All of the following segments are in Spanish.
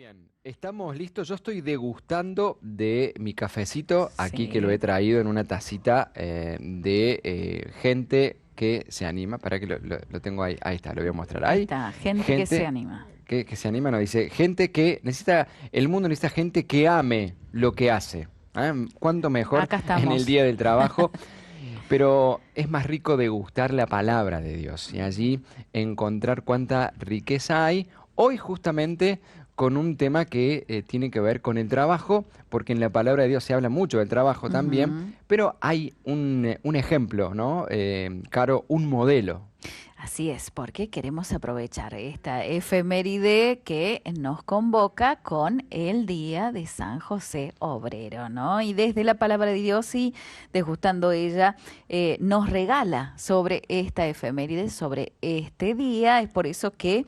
Bien, estamos listos. Yo estoy degustando de mi cafecito aquí que lo he Sí, traído en una tacita de gente que se anima. Para que lo tengo ahí. Ahí está, lo voy a mostrar. ahí Hay está, gente que se gente anima. que se anima, no dice, gente que necesita, el mundo necesita gente que ame lo que hace. ¿Ah? ¿Cuánto mejor Acá en el estamos. día del trabajo? Pero es más rico degustar la palabra de Dios y allí encontrar cuánta riqueza hay. Hoy justamente con un tema que tiene que ver con el trabajo, porque en la palabra de Dios se habla mucho del trabajo también, Ujú. pero hay un ejemplo, ¿no? Caro, un modelo. Así es, porque queremos aprovechar esta efeméride que nos convoca con el Día de San José Obrero, ¿no? Y desde la palabra de Dios y desgustando ella, nos regala sobre esta efeméride, sobre este día. Es por eso que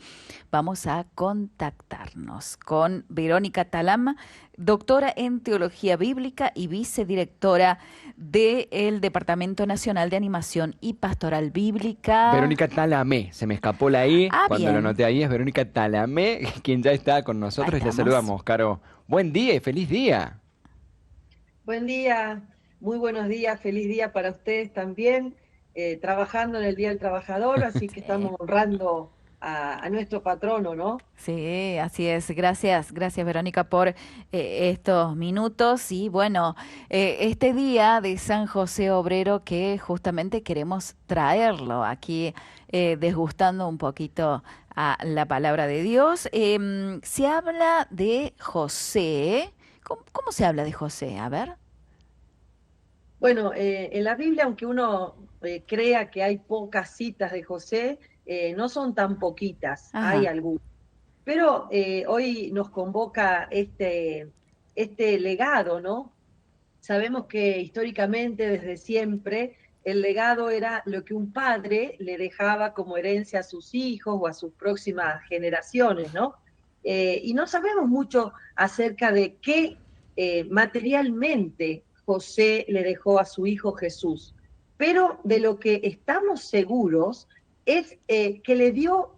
vamos a contactarnos con Verónica Talama, doctora en Teología Bíblica y vicedirectora del Departamento Nacional de Animación y Pastoral Bíblica. Verónica Talamé, se me escapó la I, Ah, cuando lo bien, anoté ahí es Verónica Talamé, quien ya está con ahí nosotros y le estamos. saludamos, Caro. Buen día y feliz día. Buen día, muy buenos días, feliz día para ustedes también, trabajando en el Día del Trabajador, así que Sí, estamos honrando a nuestro patrono, ¿no? sí, así es. Gracias, gracias Verónica por estos minutos. Y bueno, este día de San José Obrero que justamente queremos traerlo aquí, desgustando un poquito a la palabra de Dios. Se habla de José. ¿Cómo se habla de José? A ver. Bueno, en la Biblia, aunque uno crea que hay pocas citas de José, no son tan poquitas, hay Ajá. algunas. Pero hoy nos convoca este legado, ¿no? Sabemos que históricamente, desde siempre, el legado era lo que un padre le dejaba como herencia a sus hijos o a sus próximas generaciones, ¿no? Y no sabemos mucho acerca de qué materialmente José le dejó a su hijo Jesús, pero de lo que estamos seguros es que le dio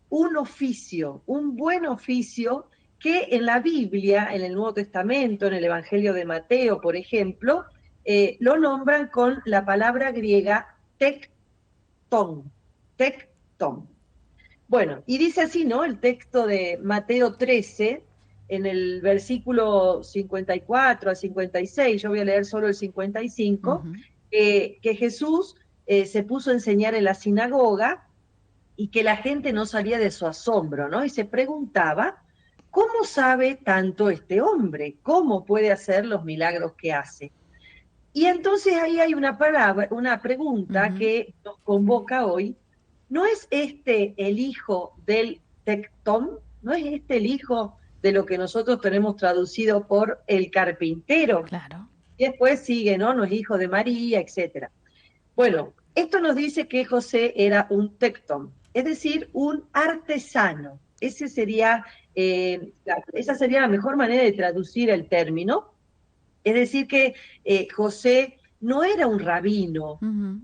un oficio, un buen oficio que en la Biblia, en el Nuevo Testamento, en el Evangelio de Mateo, por ejemplo, lo nombran con la palabra griega tectón, tectón. Bueno, y dice así, ¿no? El texto de Mateo 13, en el versículo 54 a 56, yo voy a leer solo el 55, Ujú. que Jesús se puso a enseñar en la sinagoga y que la gente no salía de su asombro, ¿no? Y se preguntaba, ¿cómo sabe tanto este hombre? ¿Cómo puede hacer los milagros que hace? Y entonces ahí hay una palabra, una pregunta Ujú. que nos convoca hoy. ¿No es este el hijo del tectón? ¿No es este el hijo de lo que nosotros tenemos traducido por el carpintero? Claro. Y después sigue, ¿no? No es hijo de María, etcétera. Bueno, esto nos dice que José era un tectón, es decir, un artesano. Esa sería la mejor manera de traducir el término. Es decir, que José no era un rabino, Ujú.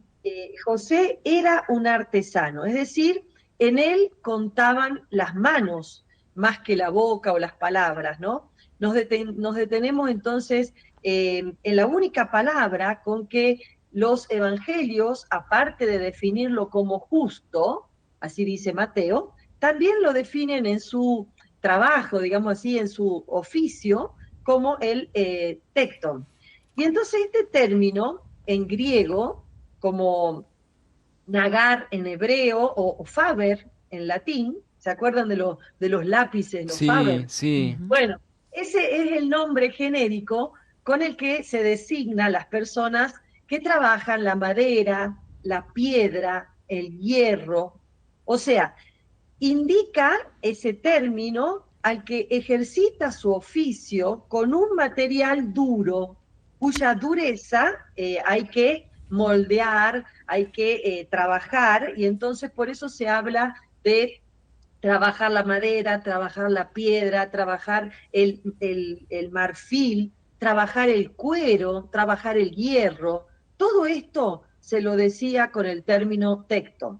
José era un artesano, es decir, en él contaban las manos más que la boca o las palabras, ¿no? Nos detenemos entonces en la única palabra con que los evangelios, aparte de definirlo como justo, así dice Mateo, también lo definen en su trabajo, digamos así, en su oficio, como el tecton. Y entonces este término en griego, como nagar en hebreo o faber en latín, ¿se acuerdan de los lápices, los Sí, faber? sí. Ujú. Bueno, ese es el nombre genérico con el que se designa a las personas que trabajan la madera, la piedra, el hierro. O sea, indica ese término al que ejercita su oficio con un material duro, cuya dureza hay que moldear, hay que trabajar, y entonces por eso se habla de trabajar la madera, trabajar la piedra, trabajar el marfil, trabajar el cuero, trabajar el hierro. Todo esto se lo decía con el término tecto.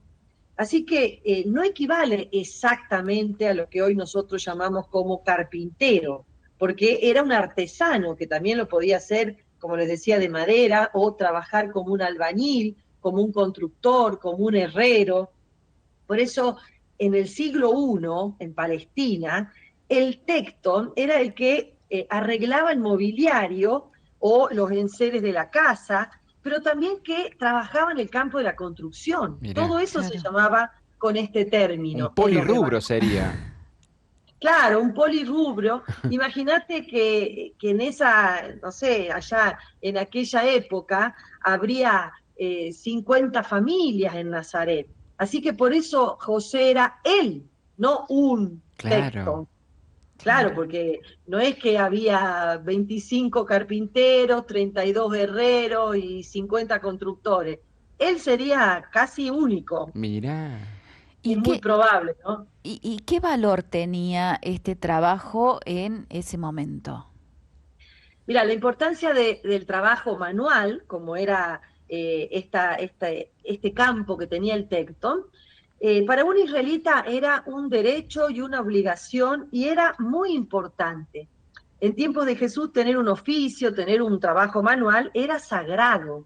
Así que no equivale exactamente a lo que hoy nosotros llamamos como carpintero, porque era un artesano que también lo podía hacer, como les decía, de madera, o trabajar como un albañil, como un constructor, como un herrero. Por eso, en el siglo I, en Palestina, el tecton era el que arreglaba el mobiliario o los enseres de la casa, pero también que trabajaba en el campo de la construcción. Mirá, Todo eso se Claro. llamaba con este un término en los polirrubro hebreos. sería. Claro, un polirrubro. Imagínate que en esa, no sé, allá en aquella época habría 50 familias en Nazaret. Así que por eso José era él, no un Claro. texto. Claro, Claro. porque no es que había 25 carpinteros, 32 herreros y 50 constructores. Él sería casi único. Mirá. ¿Y Es muy qué, probable, ¿no? y qué valor tenía este trabajo en ese momento? Mira, la importancia del trabajo manual, como era este campo que tenía el Tecton, para un israelita era un derecho y una obligación y era muy importante. En tiempos de Jesús, tener un oficio, tener un trabajo manual era sagrado.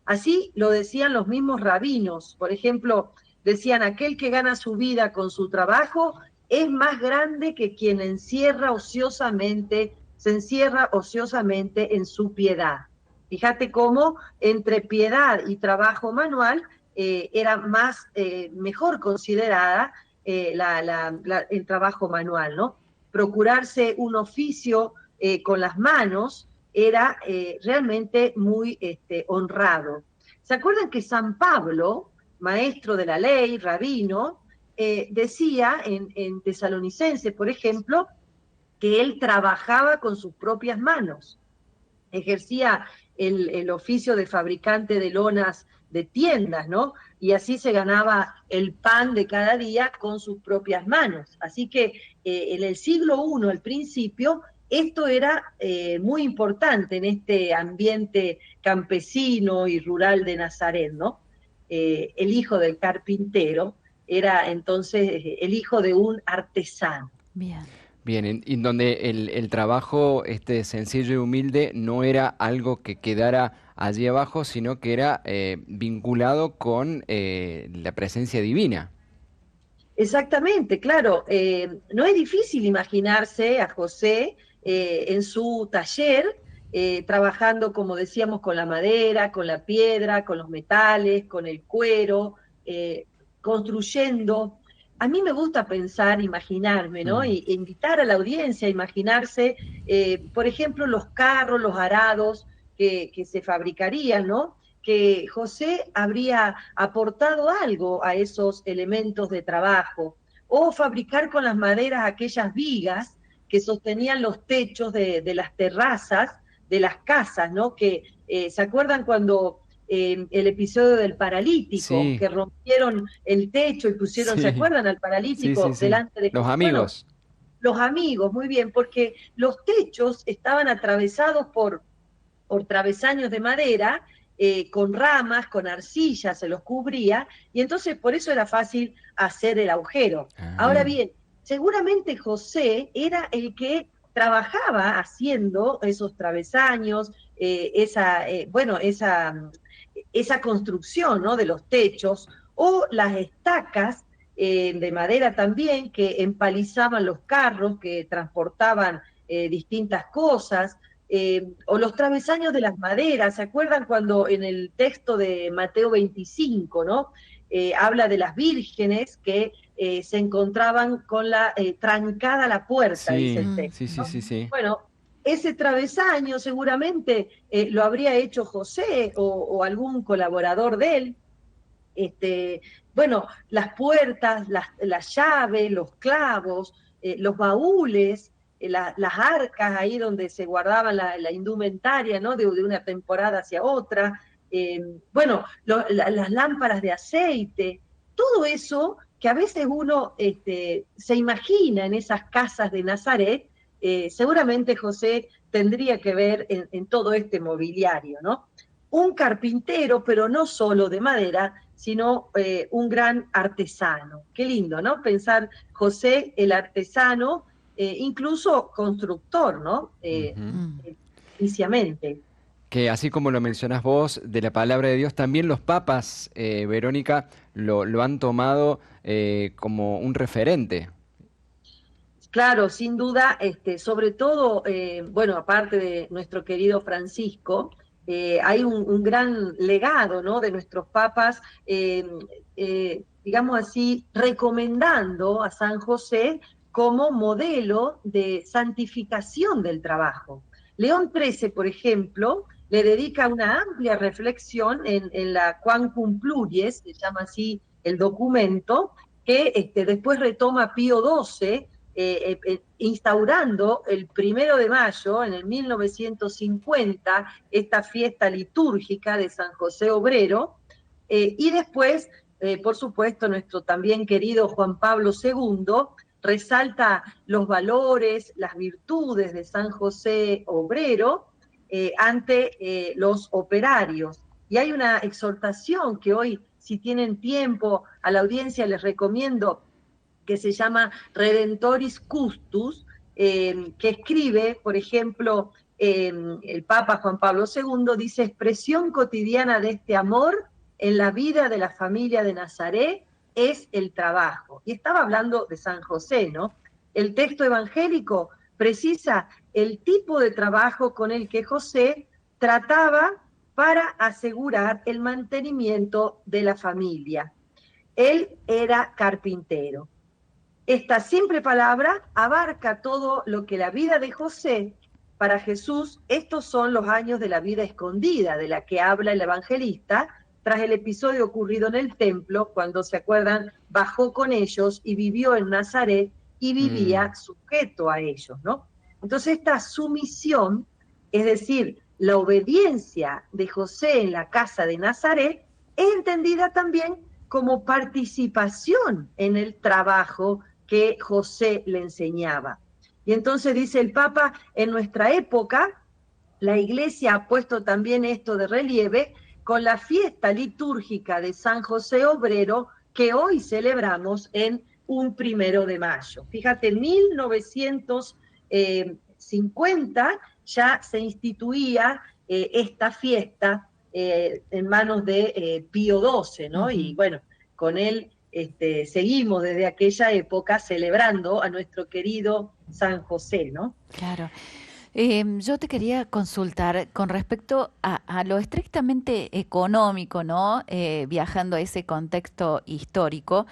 Así lo decían los mismos rabinos. Por ejemplo, decían, aquel que gana su vida con su trabajo es más grande que quien se encierra ociosamente en su piedad. Fíjate cómo entre piedad y trabajo manual era mejor considerada el trabajo manual, ¿no? Procurarse un oficio con las manos era realmente muy honrado. ¿Se acuerdan que San Pablo, maestro de la ley, rabino, decía en Tesalonicenses, por ejemplo, que él trabajaba con sus propias manos, ejercía el oficio de fabricante de lonas de tiendas, ¿no? Y así se ganaba el pan de cada día con sus propias manos. Así que en el siglo I, al principio, esto era muy importante en este ambiente campesino y rural de Nazaret, ¿no? El hijo del carpintero era entonces el hijo de un artesano. Bien. Bien, en donde el trabajo sencillo y humilde no era algo que quedara allí abajo, sino que era vinculado con la presencia divina. Exactamente, claro. No es difícil imaginarse a José en su taller, trabajando, como decíamos, con la madera, con la piedra, con los metales, con el cuero, eh, construyendo. A mí me gusta pensar, imaginarme, ¿no? Mm. E invitar a la audiencia a imaginarse, por ejemplo, los carros, los arados que se fabricarían, ¿no? Que José habría aportado algo a esos elementos de trabajo, o fabricar con las maderas aquellas vigas que sostenían los techos de las terrazas de las casas, ¿no? Que ¿se acuerdan cuando el episodio del paralítico, Sí, que rompieron el techo y pusieron, ¿se sí, acuerdan al sí, sí, paralítico sí. delante de Los Jesús? Bueno, amigos. los amigos, muy bien, porque los techos estaban atravesados por travesaños de madera, con ramas, con arcilla, se los cubría, y entonces por eso era fácil hacer el agujero. Ahora Ah, bien, seguramente José era el que trabajaba haciendo esos travesaños, esa construcción, ¿no? De los techos, o las estacas de madera también que empalizaban los carros, que transportaban distintas cosas, o los travesaños de las maderas. ¿Se acuerdan cuando en el texto de Mateo 25, ¿no? Habla de las vírgenes que se encontraban con trancada la puerta, dice sí, el Mm, texto, sí, sí, ¿no? sí, sí. Bueno, ese travesaño seguramente lo habría hecho José o algún colaborador de él. Este, bueno, las puertas, las llaves, los clavos, los baúles, las arcas ahí donde se guardaban la indumentaria, ¿no? De una temporada hacia otra. Bueno, las lámparas de aceite, todo eso que a veces uno se imagina en esas casas de Nazaret, seguramente José tendría que ver en todo este mobiliario, ¿no? Un carpintero, pero no solo de madera, sino un gran artesano. Qué lindo, ¿no? Pensar José el artesano, incluso constructor, ¿no? Ujú. Inicialmente. Que así como lo mencionás vos, de la palabra de Dios, también los papas, Verónica, lo han tomado como un referente. Claro, sin duda, sobre todo, bueno, aparte de nuestro querido Francisco, hay un gran legado, ¿no? De nuestros papas, digamos así, recomendando a San José como modelo de santificación del trabajo. León XIII, por ejemplo, le dedica una amplia reflexión en la Quantum Pluries, se llama así el documento, que después retoma Pío XII, instaurando el 1 de mayo, en el 1950, esta fiesta litúrgica de San José Obrero, y después, por supuesto, nuestro también querido Juan Pablo II resalta los valores, las virtudes de San José Obrero ante los operarios. Y hay una exhortación que hoy, si tienen tiempo, a la audiencia les recomiendo, que se llama Redentoris Custus, que escribe, por ejemplo, el Papa Juan Pablo II, dice: expresión cotidiana de este amor en la vida de la familia de Nazaret es el trabajo. Y estaba hablando de San José, ¿no? El texto evangélico precisa el tipo de trabajo con el que José trataba para asegurar el mantenimiento de la familia. Él era carpintero. Esta simple palabra abarca todo lo que la vida de José, para Jesús, estos son los años de la vida escondida de la que habla el evangelista, tras el episodio ocurrido en el templo, cuando, se acuerdan, bajó con ellos y vivió en Nazaret y vivía sujeto a ellos, ¿no? Entonces esta sumisión, es decir, la obediencia de José en la casa de Nazaret, es entendida también como participación en el trabajo que José le enseñaba. Y entonces dice el Papa: en nuestra época, la Iglesia ha puesto también esto de relieve con la fiesta litúrgica de San José Obrero, que hoy celebramos en un 1 de mayo. Fíjate, en 1950 ya se instituía esta fiesta en manos de Pío XII, ¿no? Y bueno, con él seguimos desde aquella época celebrando a nuestro querido San José, ¿no? Claro. Yo te quería consultar con respecto a lo estrictamente económico, ¿no? Viajando a ese contexto histórico,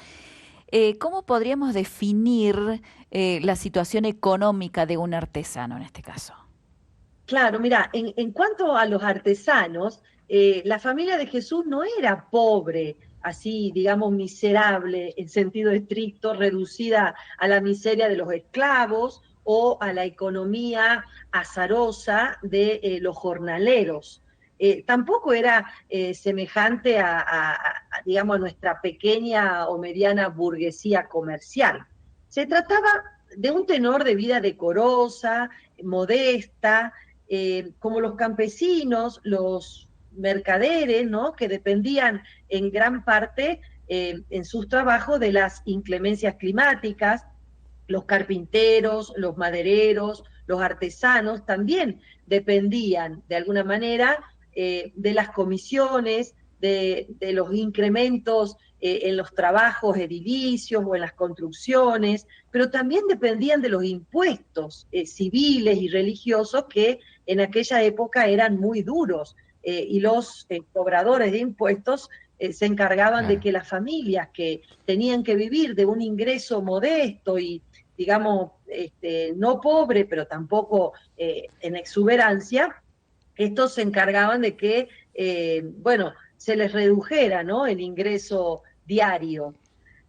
¿cómo podríamos definir la situación económica de un artesano en este caso? Claro, mira, en cuanto a los artesanos, la familia de Jesús no era pobre, así, digamos, miserable en sentido estricto, reducida a la miseria de los esclavos o a la economía azarosa de los jornaleros. Tampoco era semejante digamos, a nuestra pequeña o mediana burguesía comercial. Se trataba de un tenor de vida decorosa, modesta, como los campesinos, los mercaderes, ¿no? Que dependían en gran parte en sus trabajos de las inclemencias climáticas. Los carpinteros, los madereros, los artesanos también dependían de alguna manera de las comisiones, de los incrementos en los trabajos edilicios o en las construcciones, pero también dependían de los impuestos civiles y religiosos, que en aquella época eran muy duros, y los cobradores de impuestos se encargaban de que las familias que tenían que vivir de un ingreso modesto y, digamos, no pobre, pero tampoco en exuberancia, estos se encargaban de que, bueno, se les redujera, ¿no?, el ingreso diario.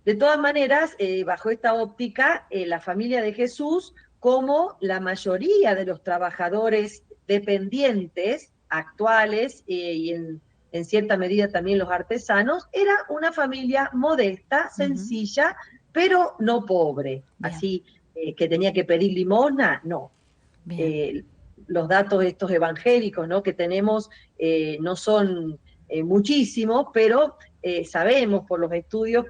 De todas maneras, bajo esta óptica, la familia de Jesús, como la mayoría de los trabajadores dependientes actuales y en cierta medida también los artesanos, era una familia modesta, sencilla, pero no pobre. Bien. Así que tenía que pedir limosna, no. Los datos estos evangélicos, ¿no?, que tenemos no son muchísimos, pero sabemos por los estudios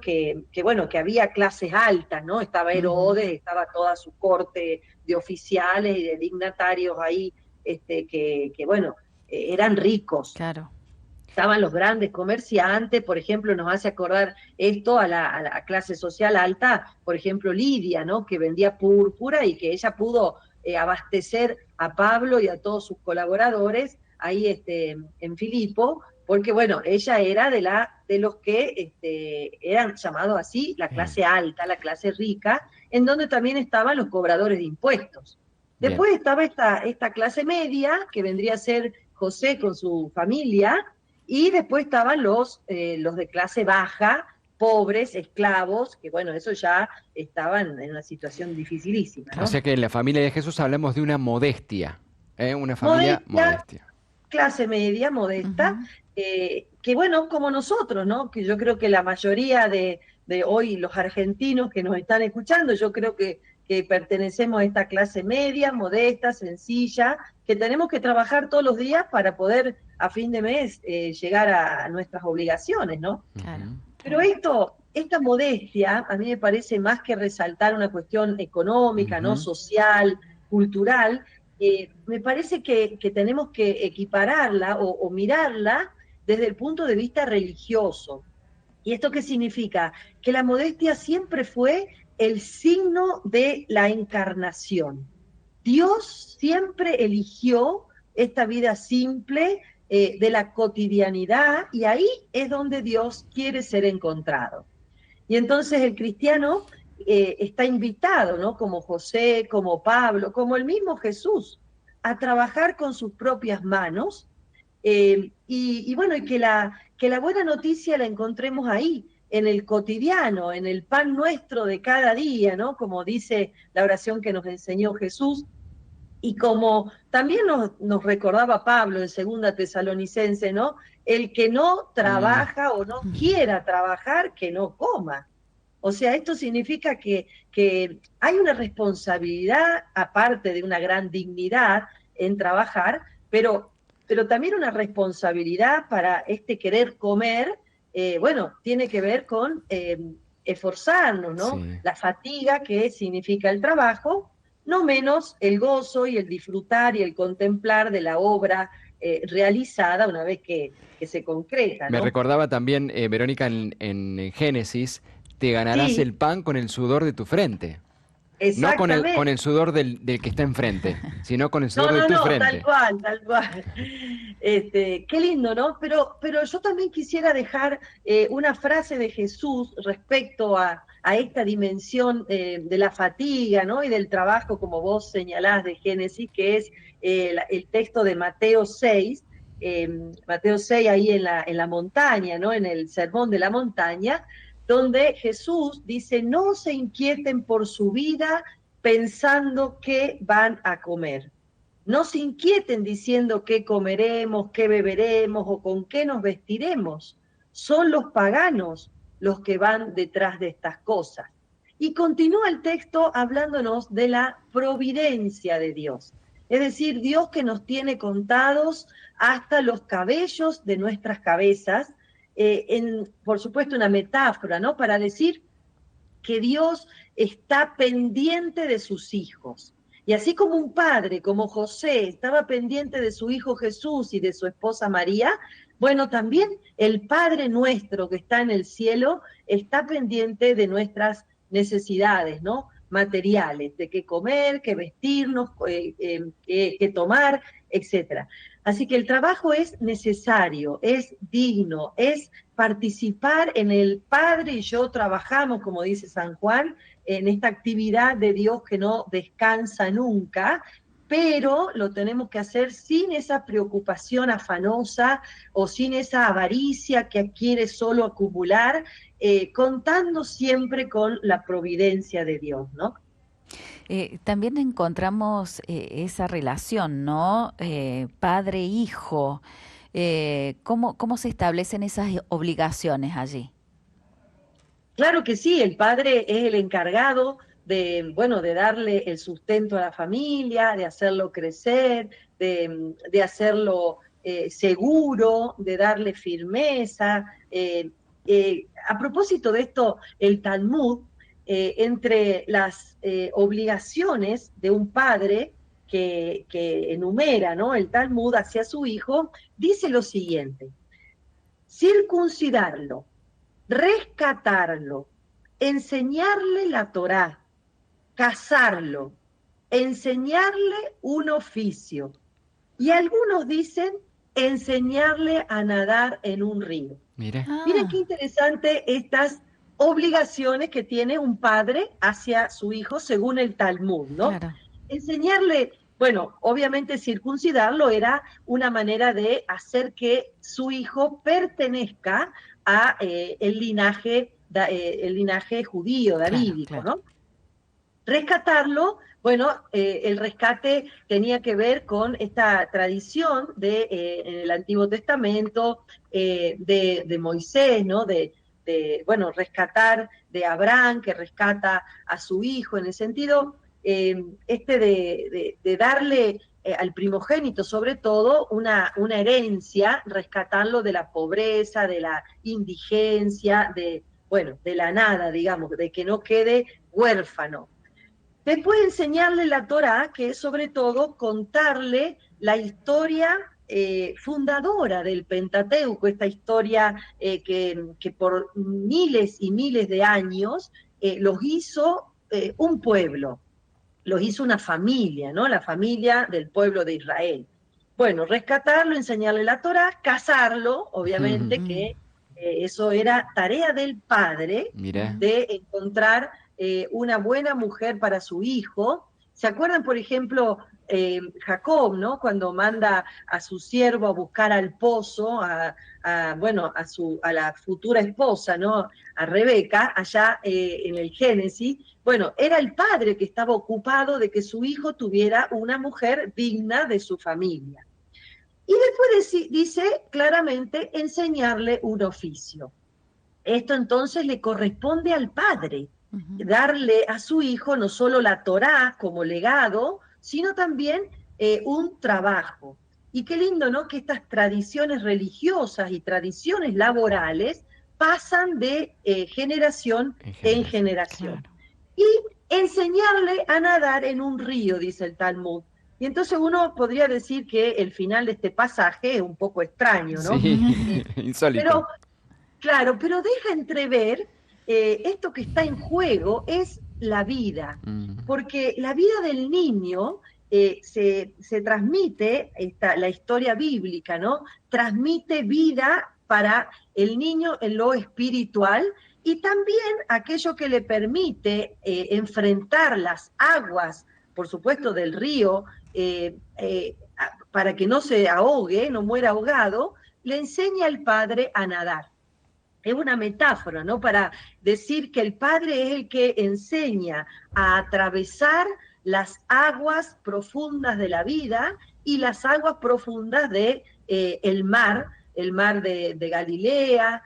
bueno, que había clases altas, ¿no? Estaba Herodes, estaba toda su corte de oficiales y de dignatarios ahí, bueno, eran ricos. Claro. Estaban los grandes comerciantes, por ejemplo, nos hace acordar esto a la clase social alta, por ejemplo, Lidia, ¿no? Que vendía púrpura y que ella pudo abastecer a Pablo y a todos sus colaboradores ahí en Filipo, porque bueno, ella era de los que eran llamados así la Bien, clase alta, la clase rica, en donde también estaban los cobradores de impuestos. bien. Después estaba esta clase media, que vendría a ser José con su familia, y después estaban los de clase baja, pobres, esclavos, que bueno, eso ya estaban en una situación dificilísima, O ¿no? sea que en la familia de Jesús hablamos de una modestia, ¿eh? Una familia Modestia, modestia. clase media, modesta, Ujú. que bueno, como nosotros, ¿no? Que yo creo que la mayoría de hoy los argentinos que nos están escuchando, yo creo que pertenecemos a esta clase media, modesta, sencilla, que tenemos que trabajar todos los días para poder a fin de mes llegar a nuestras obligaciones, ¿no? Claro, Ujú. Pero claro. esta modestia, a mí me parece más que resaltar una cuestión económica, ¿no? Ujú. Social, cultural, me parece que tenemos que equipararla o mirarla desde el punto de vista religioso. ¿Y esto qué significa? Que la modestia siempre fue el signo de la encarnación. Dios siempre eligió esta vida simple de la cotidianidad y ahí es donde Dios quiere ser encontrado. Y entonces el cristiano está invitado, ¿no? Como José, como Pablo, como el mismo Jesús, a trabajar con sus propias manos y bueno, y que la buena noticia la encontremos ahí, en el cotidiano, en el pan nuestro de cada día, ¿no? Como dice la oración que nos enseñó Jesús, y como también nos recordaba Pablo en Segunda Tesalonicense, ¿no? El que no Mm, trabaja o no quiera trabajar, que no coma. O sea, esto significa que hay una responsabilidad, aparte de una gran dignidad en trabajar, pero también una responsabilidad para este querer comer, bueno, tiene que ver con esforzarnos, ¿no? sí. La fatiga que significa el trabajo, no menos el gozo y el disfrutar y el contemplar de la obra realizada una vez que se concreta, Me ¿no? recordaba también, Verónica, en Génesis, te ganarás Sí, el pan con el sudor de tu frente. No con exactamente. el sudor del que está enfrente, sino con el No, sudor de no, tu no, tal frente. cual, tal cual. Qué lindo, ¿no? Pero yo también quisiera dejar una frase de Jesús respecto a esta dimensión de la fatiga, ¿no? Y del trabajo, como vos señalás de Génesis, que es el texto de Mateo 6 ahí en la montaña, ¿no? En el sermón de la montaña, donde Jesús dice, no se inquieten por su vida pensando qué van a comer. No se inquieten diciendo qué comeremos, qué beberemos o con qué nos vestiremos. Son los paganos los que van detrás de estas cosas. Y continúa el texto hablándonos de la providencia de Dios. Es decir, Dios que nos tiene contados hasta los cabellos de nuestras cabezas, por supuesto una metáfora, ¿no? Para decir que Dios está pendiente de sus hijos. Y así como un padre, como José, estaba pendiente de su hijo Jesús y de su esposa María, bueno, también el Padre nuestro que está en el cielo está pendiente de nuestras necesidades, ¿no? Materiales, de qué comer, qué vestirnos, qué tomar, etcétera. Así que el trabajo es necesario, es digno, es participar en el Padre y yo trabajamos, como dice San Juan, en esta actividad de Dios que no descansa nunca, pero lo tenemos que hacer sin esa preocupación afanosa o sin esa avaricia que quiere solo acumular, contando siempre con la providencia de Dios, ¿no? También encontramos esa relación, ¿no? Padre-hijo. ¿Cómo se establecen esas obligaciones allí? Claro que sí, el padre es el encargado de, bueno, de darle el sustento a la familia, de hacerlo crecer, de hacerlo seguro, de darle firmeza. a propósito de esto, el Talmud, entre las obligaciones de un padre que enumera, ¿no?, el Talmud hacia su hijo, dice lo siguiente: circuncidarlo, rescatarlo, enseñarle la Torá, casarlo, enseñarle un oficio. Y algunos dicen enseñarle a nadar en un río. Mire. Miren qué interesante estas obligaciones que tiene un padre hacia su hijo según el Talmud, ¿no? Claro. Enseñarle, bueno, obviamente circuncidarlo era una manera de hacer que su hijo pertenezca a el linaje judío, davídico, Claro. ¿no? Rescatarlo, bueno, el rescate tenía que ver con esta tradición en el Antiguo Testamento de Moisés, ¿no? Bueno, rescatar de Abraham, que rescata a su hijo, en el sentido de darle al primogénito, sobre todo, una herencia, rescatarlo de la pobreza, de la indigencia, de la nada, digamos, de que no quede huérfano. Después enseñarle la Torá, que es sobre todo contarle la historia fundadora del Pentateuco, esta historia que por miles y miles de años los hizo un pueblo, los hizo una familia, ¿no? La familia del pueblo de Israel. Bueno, rescatarlo, enseñarle la Torá, casarlo, obviamente que eso era tarea del padre, Mira. de encontrar una buena mujer para su hijo. ¿Se acuerdan, por ejemplo, Jacob, ¿no?, cuando manda a su siervo a buscar al pozo, a la futura esposa, ¿no?, a Rebeca, allá en el Génesis? Bueno, era el padre que estaba ocupado de que su hijo tuviera una mujer digna de su familia. Y después dice claramente enseñarle un oficio. Esto entonces le corresponde al padre, darle a su hijo no solo la Torá como legado, sino también un trabajo. Y qué lindo, ¿no?, que estas tradiciones religiosas y tradiciones laborales pasan de generación en generación. Claro. Y enseñarle a nadar en un río, dice el Talmud. Y entonces uno podría decir que el final de este pasaje es un poco extraño, ¿no? Sí, insólito. Pero claro, pero deja entrever esto que está en juego es la vida, porque la vida del niño se transmite, la historia bíblica, ¿no?, transmite vida para el niño en lo espiritual y también aquello que le permite enfrentar las aguas, por supuesto, del río, para que no se ahogue, no muera ahogado, le enseña al padre a nadar. Es una metáfora, ¿no?, para decir que el padre es el que enseña a atravesar las aguas profundas de la vida y las aguas profundas de el mar de Galilea,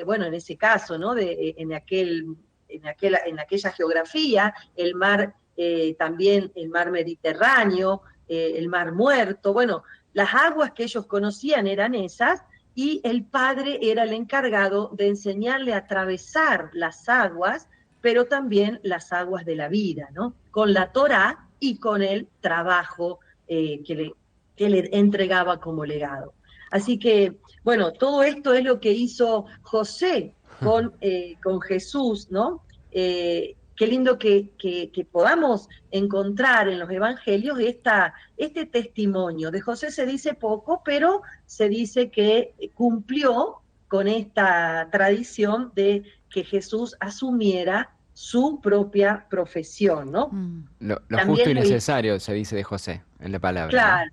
bueno, en ese caso, ¿no?, en aquella geografía, el mar también el mar Mediterráneo, el mar Muerto, bueno, las aguas que ellos conocían eran esas, y el padre era el encargado de enseñarle a atravesar las aguas, pero también las aguas de la vida, ¿no?, con la Torá y con el trabajo que le entregaba como legado. Así que, bueno, todo esto es lo que hizo José con Jesús, ¿no? Qué lindo que podamos encontrar en los evangelios este testimonio. De José se dice poco, pero se dice que cumplió con esta tradición de que Jesús asumiera su propia profesión, ¿no? Lo También justo y lo hizo. necesario, se dice de José en la palabra, Claro,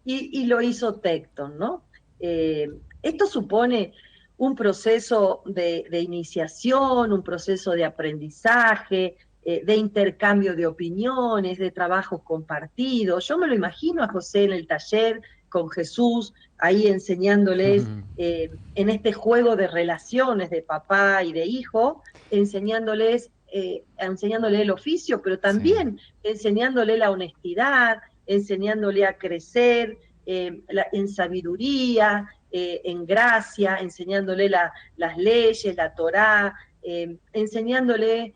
y lo hizo Tecton, ¿no? Esto supone un proceso de iniciación, un proceso de aprendizaje, de intercambio de opiniones, de trabajos compartidos. Yo me lo imagino a José en el taller con Jesús, ahí enseñándoles en este juego de relaciones de papá y de hijo, enseñándole el oficio, pero también enseñándole la honestidad, enseñándole a crecer en sabiduría, en gracia, enseñándole las leyes, la Torá, enseñándole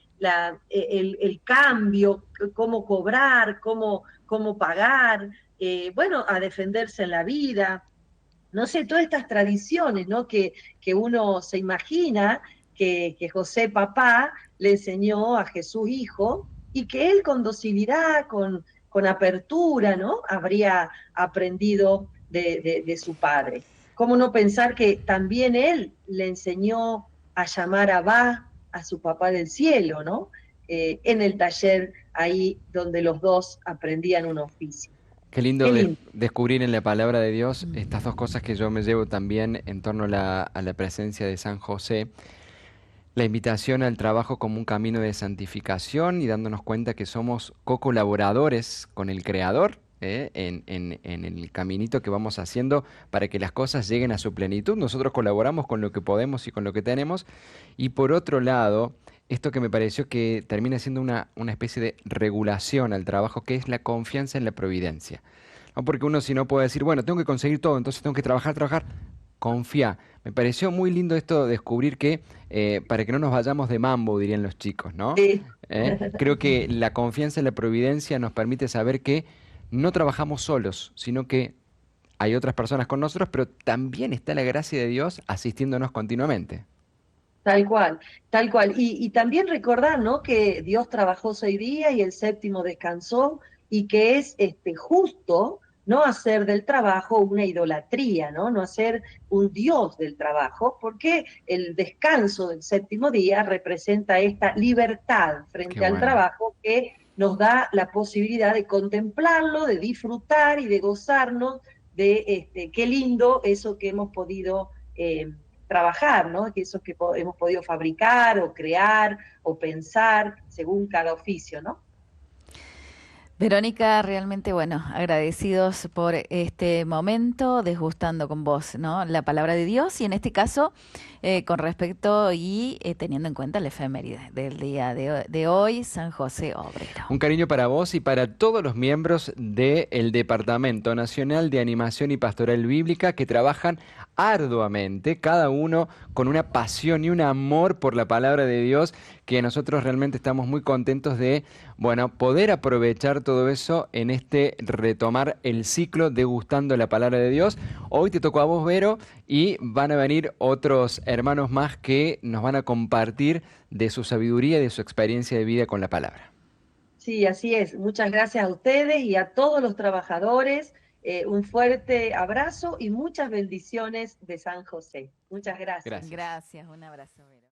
el cambio, cómo cobrar, cómo pagar, bueno, a defenderse en la vida. No sé, todas estas tradiciones, ¿no? Que uno se imagina que José papá le enseñó a Jesús hijo y que él con docilidad, con apertura, ¿no? Habría aprendido de su padre. ¿Cómo no pensar que también él le enseñó a llamar a Abba, a su papá del cielo, ¿no? En el taller ahí donde los dos aprendían un oficio. Qué lindo Qué lindo. descubrir en la palabra de Dios Mm. estas dos cosas que yo me llevo también en torno a la presencia de San José. La invitación al trabajo como un camino de santificación y dándonos cuenta que somos co-colaboradores con el Creador, en el caminito que vamos haciendo para que las cosas lleguen a su plenitud. Nosotros colaboramos con lo que podemos y con lo que tenemos. Y por otro lado, esto que me pareció que termina siendo una especie de regulación al trabajo, que es la confianza en la providencia. ¿No? Porque uno si no puede decir, bueno, tengo que conseguir todo, entonces tengo que trabajar, trabajar. Confía. Me pareció muy lindo esto de descubrir que, para que no nos vayamos de mambo, dirían los chicos, ¿no? Sí. Creo que la confianza en la providencia nos permite saber que no trabajamos solos, sino que hay otras personas con nosotros, pero también está la gracia de Dios asistiéndonos continuamente. Tal cual, tal cual. Y también recordar, ¿no? Que Dios trabajó 6 días y el séptimo descansó y que es justo no hacer del trabajo una idolatría, ¿no? No hacer un Dios del trabajo, porque el descanso del séptimo día representa esta libertad Qué frente al bueno. trabajo que nos da la posibilidad de contemplarlo, de disfrutar y de gozarnos de qué lindo eso que hemos podido trabajar, ¿no? Que eso que hemos podido fabricar o crear o pensar según cada oficio, ¿no? Verónica, realmente, bueno, agradecidos por este momento, desgustando con vos, ¿no? La palabra de Dios y en este caso, con respecto y teniendo en cuenta la efeméride del día de hoy, San José Obrero. Un cariño para vos y para todos los miembros del Departamento Nacional de Animación y Pastoral Bíblica que trabajan arduamente, cada uno con una pasión y un amor por la palabra de Dios, que nosotros realmente estamos muy contentos de, bueno, poder aprovechar todo eso en este retomar el ciclo degustando la palabra de Dios. Hoy te tocó a vos, Vero, y van a venir otros hermanos más que nos van a compartir de su sabiduría y de su experiencia de vida con la palabra. Sí, así es. Muchas gracias a ustedes y a todos los trabajadores. Un fuerte abrazo y muchas bendiciones de San José. Muchas gracias. Gracias. Gracias, un abrazo, Vero.